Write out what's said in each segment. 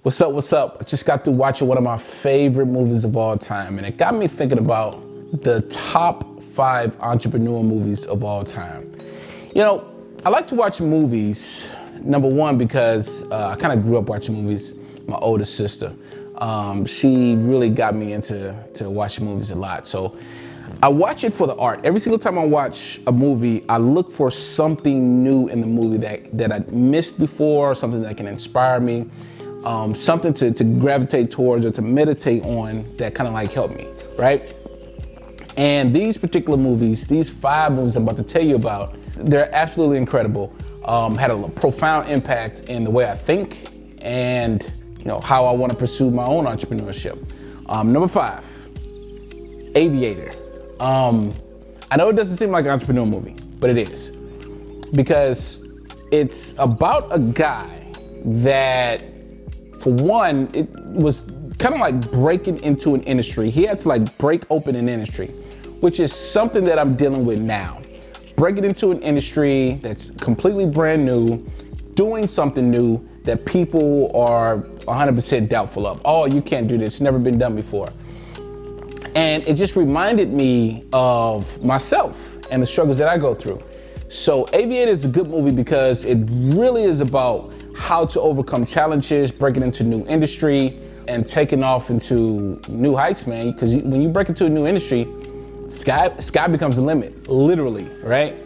What's up, what's up? I just got through watching one of my favorite movies of all time, and it got me thinking about the top 5 entrepreneur movies of all time. You know, I like to watch movies, number one, because I kind of grew up watching movies. My older sister, she really got me into watching movies a lot. So I watch it for the art. Every single time I watch a movie, I look for something new in the movie that I missed before, something that can inspire me. Something to gravitate towards or to meditate on that kind of like helped me, right? And these particular movies, these 5 movies I'm about to tell you about, they're absolutely incredible. Had a profound impact in the way I think and how I want to pursue my own entrepreneurship. Number 5, Aviator. I know it doesn't seem like an entrepreneur movie, but it is. Because it's about a guy that, for one, it was kind of like breaking into an industry. He had to like break open an industry, which is something that I'm dealing with now. Breaking into an industry that's completely brand new, doing something new that people are 100% doubtful of. Oh, you can't do this, never been done before. And it just reminded me of myself and the struggles that I go through. So Aviator is a good movie because it really is about how to overcome challenges, breaking into new industry, and taking off into new heights, man. Because when you break into a new industry, sky becomes the limit, literally, right?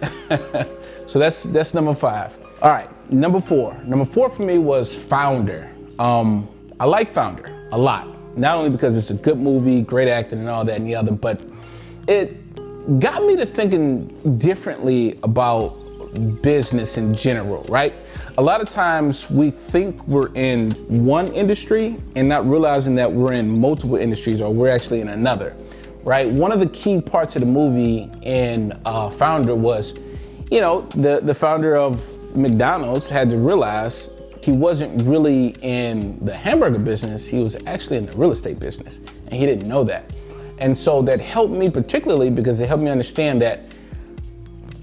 So that's number 5. All right, number 4. Number 4 for me was Founder. I like Founder a lot. Not only because it's a good movie, great acting and all that and the other, but it got me to thinking differently about business in general, right? A lot of times we think we're in one industry and not realizing that we're in multiple industries or we're actually in another, right? One of the key parts of the movie in Founder was, the founder of McDonald's had to realize he wasn't really in the hamburger business, he was actually in the real estate business, and he didn't know that. And so that helped me particularly because it helped me understand that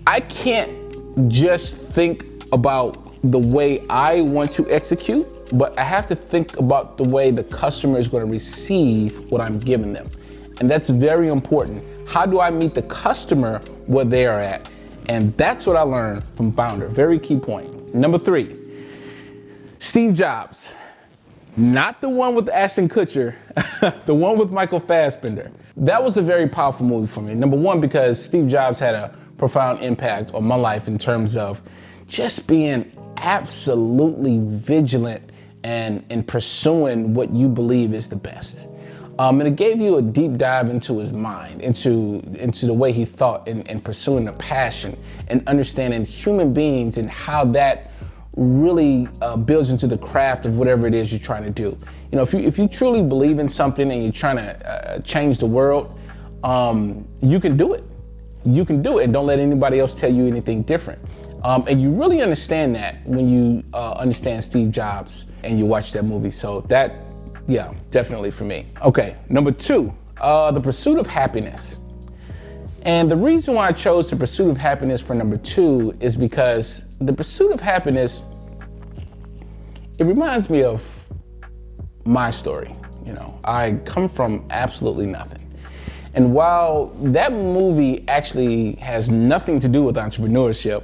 I can't just think about the way I want to execute, but I have to think about the way the customer is going to receive what I'm giving them. And that's very important. How do I meet the customer where they are at? And that's what I learned from Founder. Very key point. Number 3, Steve Jobs. Not the one with Ashton Kutcher, the one with Michael Fassbender. That was a very powerful movie for me. Number 1, because Steve Jobs had a profound impact on my life in terms of just being absolutely vigilant and pursuing what you believe is the best. And it gave you a deep dive into his mind, into the way he thought and pursuing a passion and understanding human beings and how that really builds into the craft of whatever it is you're trying to do. If you truly believe in something and you're trying to change the world, you can do it. You can do it, and don't let anybody else tell you anything different. And you really understand that when you understand Steve Jobs and you watch that movie. So that, yeah, definitely for me. Okay, number 2, The Pursuit of Happiness. And the reason why I chose The Pursuit of Happiness for number 2 is because The Pursuit of Happiness, it reminds me of my story. I come from absolutely nothing. And while that movie actually has nothing to do with entrepreneurship,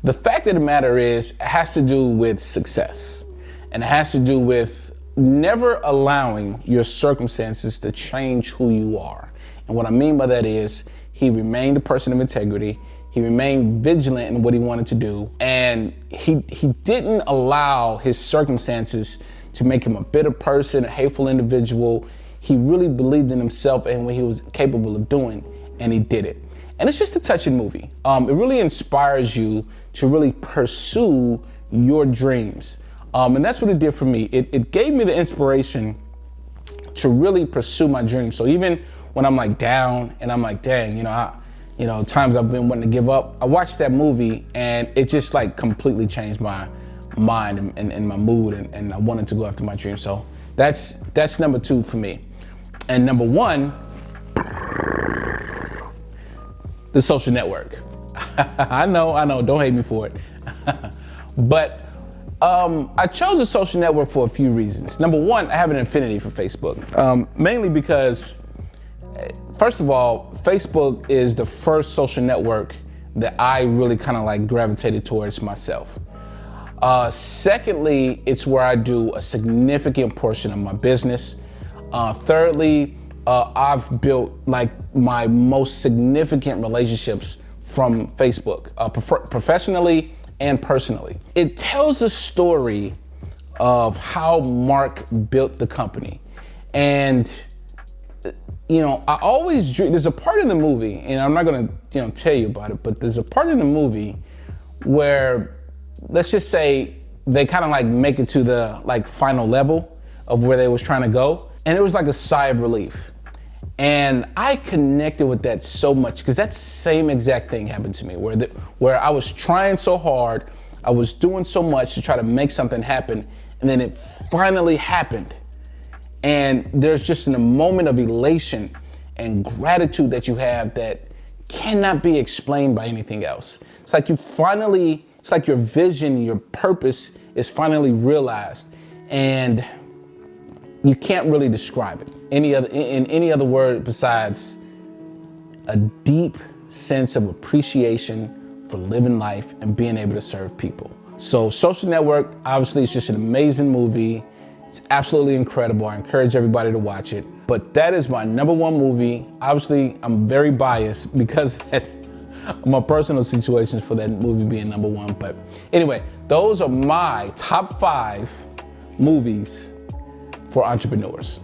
the fact of the matter is it has to do with success. And it has to do with never allowing your circumstances to change who you are. And what I mean by that is he remained a person of integrity. He remained vigilant in what he wanted to do. And he didn't allow his circumstances to make him a bitter person, a hateful individual. He really believed in himself and what he was capable of doing, and he did it. And it's just a touching movie. It really inspires you to really pursue your dreams. And that's what it did for me. It gave me the inspiration to really pursue my dreams. So even when I'm like down and I'm like, dang, times I've been wanting to give up, I watched that movie and it just like completely changed my mind and my mood and I wanted to go after my dreams. So that's number 2 for me. And number 1, The Social Network. I know, don't hate me for it. But I chose a social network for a few reasons. Number one, I have an affinity for Facebook, mainly because, first of all, Facebook is the first social network that I really kind of like gravitated towards myself. Secondly, it's where I do a significant portion of my business. Thirdly, I've built like my most significant relationships from Facebook, professionally and personally. It tells a story of how Mark built the company. And, you know, I always dream, there's a part in the movie, and I'm not gonna, tell you about it, but there's a part in the movie where, let's just say, they kind of like make it to the like final level of where they was trying to go. And it was like a sigh of relief. And I connected with that so much because that same exact thing happened to me where I was trying so hard, I was doing so much to try to make something happen, and then it finally happened. And there's just a moment of elation and gratitude that you have that cannot be explained by anything else. It's like it's like your vision, your purpose is finally realized, and you can't really describe it in any other word besides a deep sense of appreciation for living life and being able to serve people. So Social Network, obviously, it's just an amazing movie. It's absolutely incredible. I encourage everybody to watch it. But that is my number one movie. Obviously, I'm very biased because of my personal situations for that movie being number one. But anyway, those are my top 5 movies for entrepreneurs.